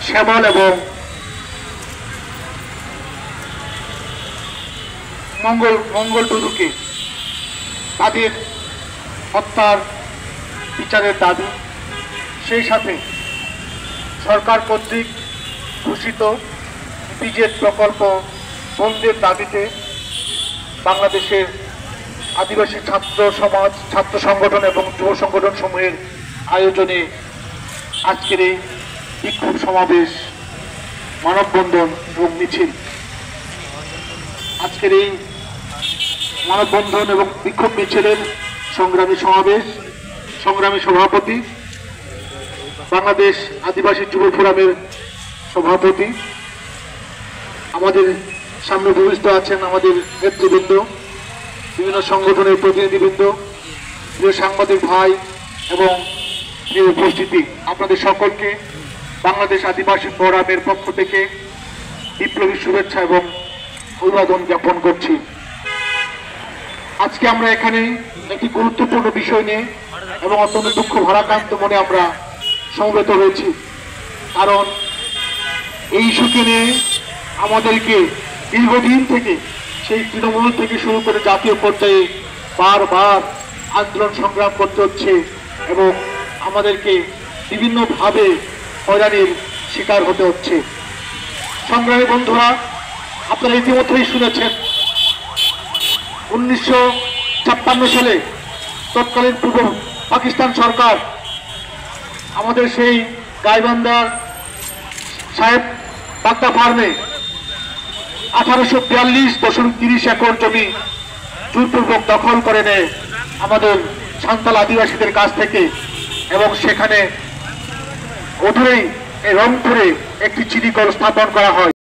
শ্যামল এবং মঙ্গল টুডুকে তাদের হত্যার বিচারের দাবি, সেই সাথে সরকার কর্তৃক ঘোষিত পিজেড প্রকল্প বন্ধের দাবিতে বাংলাদেশের আদিবাসী ছাত্র সমাজ, ছাত্র সংগঠন এবং যুব সংগঠন সমূহের আয়োজনে আজকের এই বিক্ষোভ সমাবেশ, মানববন্ধন এবং মিছিল। আজকের এই মানববন্ধন এবং বিক্ষোভ মিছিলের সংগ্রামী সমাবেশ, সংগ্রামী সভাপতি, বাংলাদেশ আদিবাসী যুব ফোরামের সভাপতি, আমাদের সামনে উপস্থিত আছেন আমাদের নেতৃবৃন্দ, বিভিন্ন সংগঠনের প্রতিনিধিবৃন্দ, প্রিয় সাংবাদিক ভাই এবং প্রিয় উপস্থিতি, আপনাদের সকলকে বাংলাদেশ আদিবাসী ফোরামের পক্ষ থেকে বিপ্লবী শুভেচ্ছা এবং অভিবাদন জ্ঞাপন করছি। আজকে আমরা এখানে একটি গুরুত্বপূর্ণ বিষয় নিয়ে এবং অত্যন্ত দুঃখ ভারাক্রান্ত মনে আমরা সমবেত হয়েছি, কারণ এই ইস্যুকে নিয়ে আমাদেরকে দীর্ঘদিন থেকে, সেই তৃণমূল থেকে শুরু করে জাতীয় পর্যায়ে বারবার আন্দোলন সংগ্রাম করতে হচ্ছে এবং আমাদেরকে বিভিন্নভাবে হয়রানির শিকার হতে হচ্ছে। সংগ্রামী বন্ধুরা, আপনারা ইতিমধ্যেই শুনেছেন 1956 সালে তৎকালীন পূর্ব পাকিস্তান সরকার আমাদের সেই গাইবান্ধার সাহেব বাগদা ফার্মে 1842.30 একর জমি জোরপূর্বক দখল করে নেয় আমাদের সাঁওতাল আদিবাসীদের কাছ থেকে, এবং সেখানে অদূরেই রংপুরে একটি চিনি কল স্থাপন করা হয়।